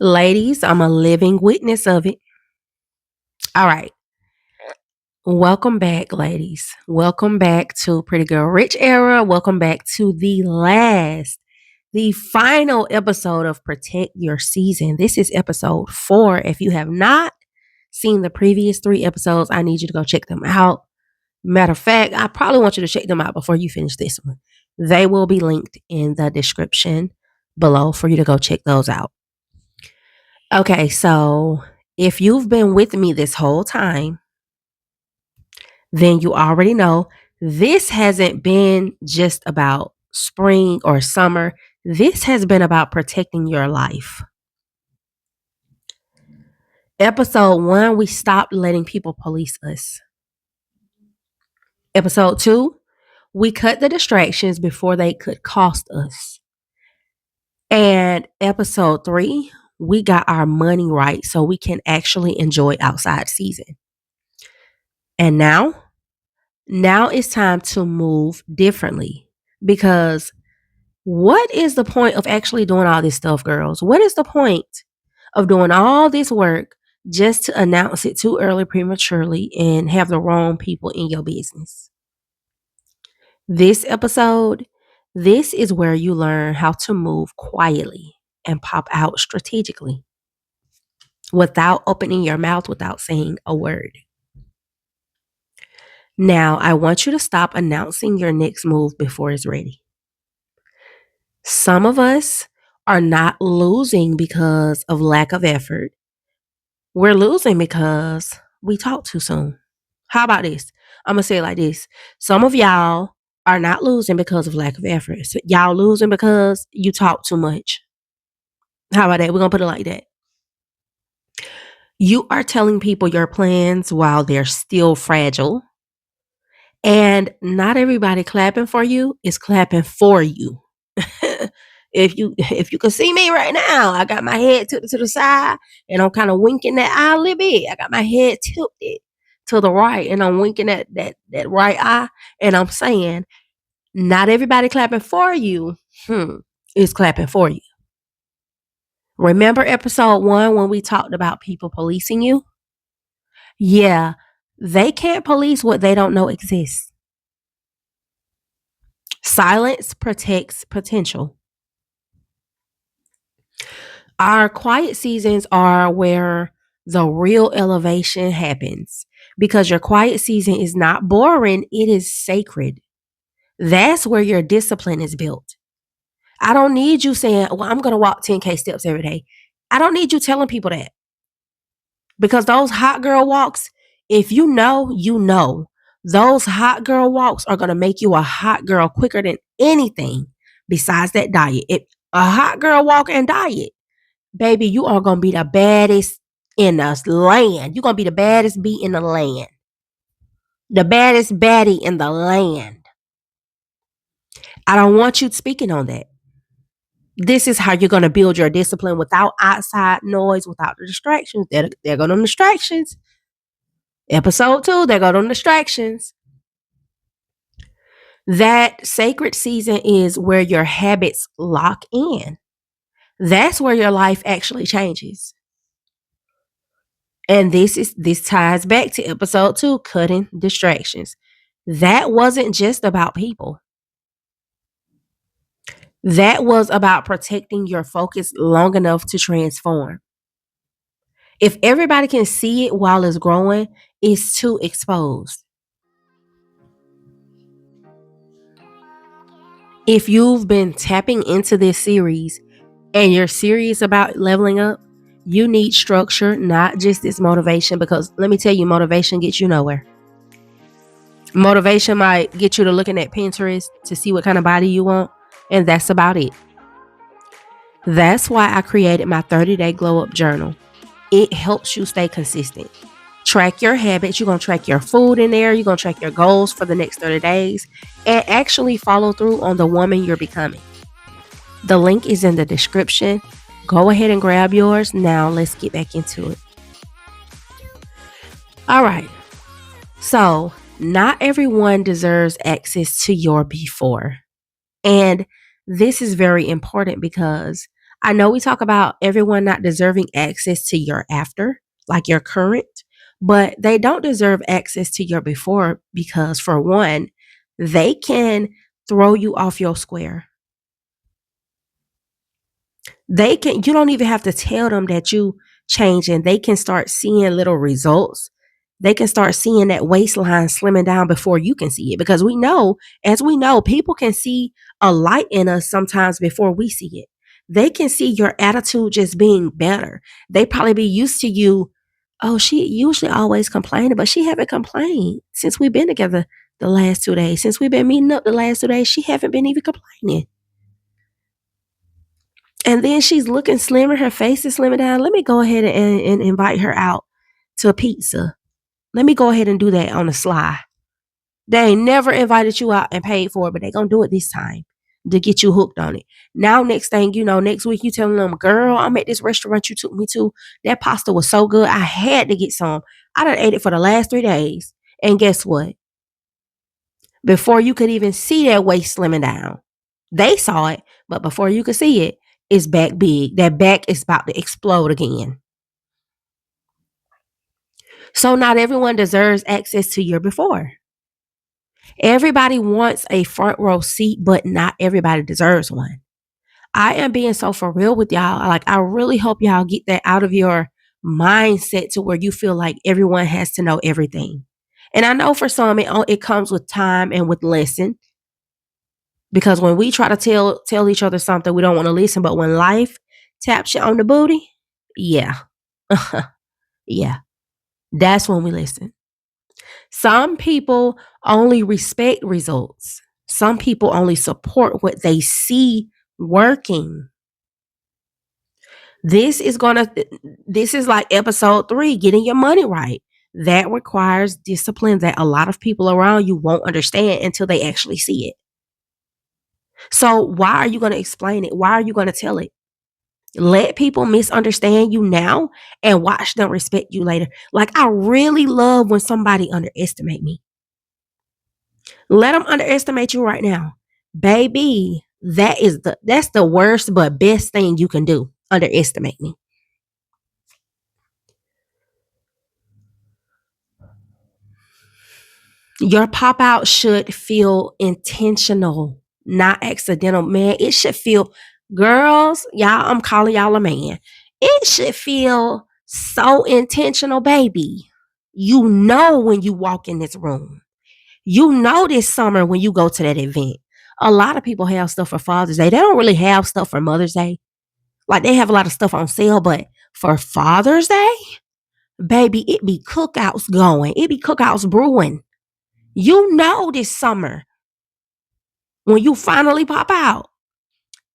Ladies, I'm a living witness of it. All right. Welcome back, ladies. Welcome back to Pretty Girl Rich Era. Welcome back to the final episode of Protect Your Season. This is episode 4. If you have not seen the previous 3 episodes, I need you to go check them out. Matter of fact, I probably want you to check them out before you finish this one. They will be linked in the description below for you to go check those out. Okay, so if you've been with me this whole time, then you already know this hasn't been just about spring or summer. This has been about protecting your life. Episode 1, we stopped letting people police us. Episode 2, we cut the distractions before they could cost us. And episode 3, we got our money right so we can actually enjoy outside season. And now it's time to move differently because what is the point of actually doing all this stuff, girls? What is the point of doing all this work just to announce it too early, prematurely, and have the wrong people in your business? This episode, this is where you learn how to move quietly and pop out strategically without opening your mouth, without saying a word. Now, I want you to stop announcing your next move before it's ready. Some of us are not losing because of lack of effort. We're losing because we talk too soon. How about this? I'm going to say it like this. Some of y'all are not losing because of lack of effort. So y'all losing because you talk too much. How about that? We're going to put it like that. You are telling people your plans while they're still fragile. And not everybody clapping for you is clapping for you. If you could see me right now, I got my head tilted to the side and I'm kind of winking that eye a little bit. I got my head tilted to the right and I'm winking that right eye and I'm saying, not everybody clapping for you is clapping for you. Remember episode 1 when we talked about people policing you? Yeah, they can't police what they don't know exists. Silence protects potential. Our quiet seasons are where the real elevation happens because your quiet season is not boring, it is sacred. That's where your discipline is built. I don't need you saying, well, I'm going to walk 10K steps every day. I don't need you telling people that because those hot girl walks, if you know, you know, those hot girl walks are going to make you a hot girl quicker than anything besides that diet. A hot girl walk and diet, baby, you are going to be the baddest in the land. You're going to be the baddest bee in the land. The baddest baddie in the land. I don't want you speaking on that. This is how you're going to build your discipline without outside noise, without the distractions. There go them distractions. Episode 2, there go them distractions. That sacred season is where your habits lock in. That's where your life actually changes. And this ties back to episode 2, cutting distractions. That wasn't just about people. That was about protecting your focus long enough to transform. If everybody can see it while it's growing, it's too exposed. If you've been tapping into this series and you're serious about leveling up, you need structure, not just this motivation, because let me tell you, motivation gets you nowhere. Motivation might get you to looking at Pinterest to see what kind of body you want, and that's about it. That's why I created my 30-day glow up journal. It helps you stay consistent. Track your habits. You're going to track your food in there. You're going to track your goals for the next 30 days and actually follow through on the woman you're becoming. The link is in the description. Go ahead and grab yours. Now let's get back into it. All right. So not everyone deserves access to your before. And this is very important because I know we talk about everyone not deserving access to your after, like your current, but they don't deserve access to your before because, for one, they can throw you off your square. You don't even have to tell them that you changing. They can start seeing little results. They can start seeing that waistline slimming down before you can see it because as we know, people can see a light in us sometimes before we see it. They can see your attitude just being better. They probably be used to you. Oh, she usually always complaining, but she haven't complained since we've been together the last 2 days. Since we've been meeting up the last 2 days, she haven't been even complaining. And then she's looking slimmer. Her face is slimming down. Let me go ahead and invite her out to a pizza. Let me go ahead and do that on the sly. They ain't never invited you out and paid for it, but they gonna do it this time to get you hooked on it. Now, next thing you know, next week you telling them, girl, I'm at this restaurant you took me to. That pasta was so good. I had to get some. I done ate it for the last 3 days. And guess what? Before you could even see that waist slimming down, they saw it, but before you could see it, it's back big. That back is about to explode again. So not everyone deserves access to your before. Everybody wants a front row seat, but not everybody deserves one. I am being so for real with y'all. Like, I really hope y'all get that out of your mindset to where you feel like everyone has to know everything. And I know for some, it comes with time and with lesson. Because when we try to tell each other something, we don't want to listen. But when life taps you on the booty, yeah, yeah, that's when we listen. Some people only respect results. Some people only support what they see working. This is gonna this is like episode 3, getting your money right. That requires discipline that a lot of people around you won't understand until they actually see it. So why are you going to explain it? Why are you going to tell it? Let people misunderstand you now and watch them respect you later. Like, I really love when somebody underestimate me. Let them underestimate you right now. Baby, that's the worst but best thing you can do. Underestimate me. Your pop out should feel intentional, not accidental. Man, it should feel, girls, y'all, I'm calling y'all a man. It should feel so intentional, baby. You know when you walk in this room. You know this summer when you go to that event. A lot of people have stuff for Father's Day. They don't really have stuff for Mother's Day. Like, they have a lot of stuff on sale, but for Father's Day, baby, it be cookouts going. It be cookouts brewing. You know this summer when you finally pop out.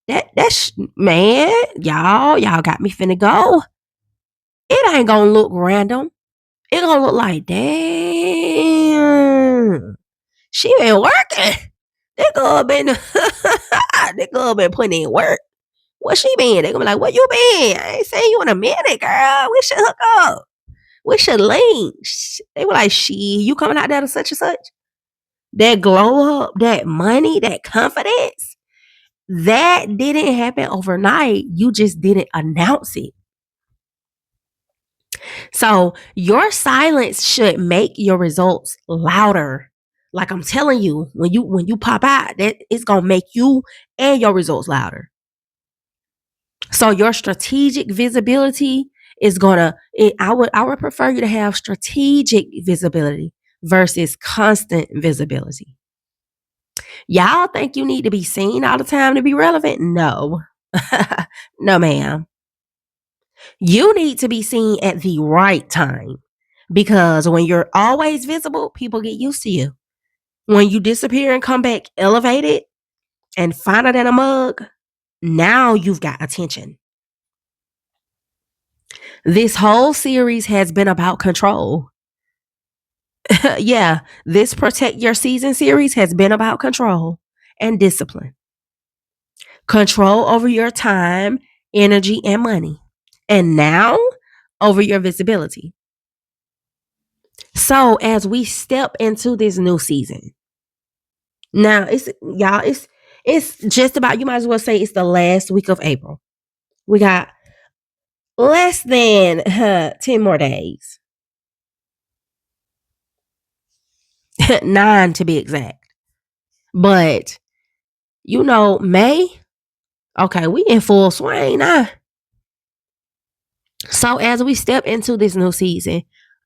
That's man, y'all got me finna go. It ain't gonna look random. It gonna look like, damn, she been working. That girl been that girl been putting in work. Where she been? They gonna be like, where you been? I ain't seen you in a minute, girl. We should hook up. We should link. They were like, you coming out there to such and such? That glow up, that money, that confidence, that didn't happen overnight. You just didn't announce it. So your silence should make your results louder. Like I'm telling you, when you pop out, that it's gonna make you and your results louder. So your strategic visibility is I would prefer you to have strategic visibility versus constant visibility. Y'all think you need to be seen all the time to be relevant? No. No, ma'am. You need to be seen at the right time because when you're always visible, people get used to you. When you disappear and come back elevated and finer than a mug, now you've got attention. This whole series has been about control. Yeah, this Protect Your Season series has been about control and discipline. Control over your time, energy, and money. And now over your visibility. So as we step into this new season, now it's just about, you might as well say it's the last week of April. We got less than 10 more days. 9 to be exact. But May, okay, we in full swing now. So as we step into this new season,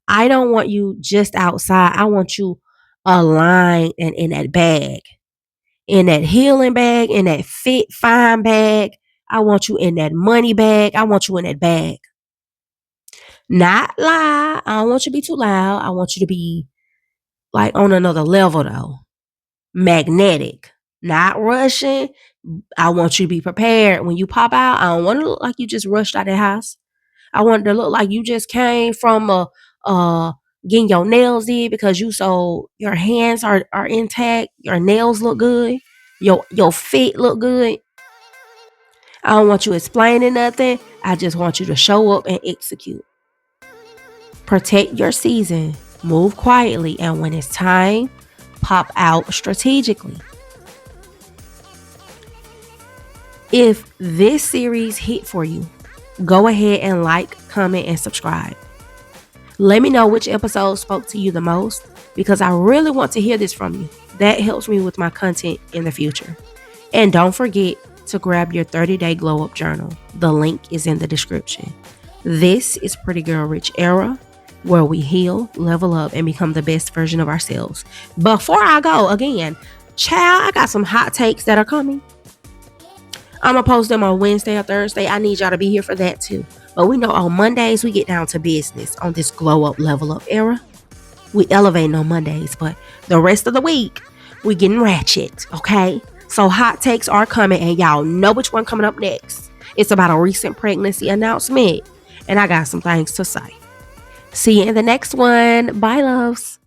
I don't want you just outside. I want you aligned and in that bag, in that healing bag, in that fit, fine bag. I want you in that money bag. I want you in that bag. Not lie. I don't want you to be too loud. I want you to be like on another level though. Magnetic. Not rushing. I want you to be prepared. When you pop out, I don't want to look like you just rushed out of the house. I want it to look like you just came from getting your nails did because your hands are intact, your nails look good, your feet look good. I don't want you explaining nothing. I just want you to show up and execute. Protect your season, move quietly, and when it's time, pop out strategically. If this series hit for you, go ahead and like, comment, and subscribe. Let me know which episode spoke to you the most because I really want to hear this from you. That helps me with my content in the future. And don't forget to grab your 30-day glow up journal. The link is in the description. This is Pretty Girl Rich Era, where we heal, level up, and become the best version of ourselves. Before I go, again, child, I got some hot takes that are coming. I'm going to post them on Wednesday or Thursday. I need y'all to be here for that too. But we know on Mondays, we get down to business on this glow up, level up era. We elevating on Mondays, but the rest of the week, we getting ratchet, okay? So hot takes are coming, and y'all know which one coming up next. It's about a recent pregnancy announcement, and I got some things to say. See you in the next one. Bye, loves.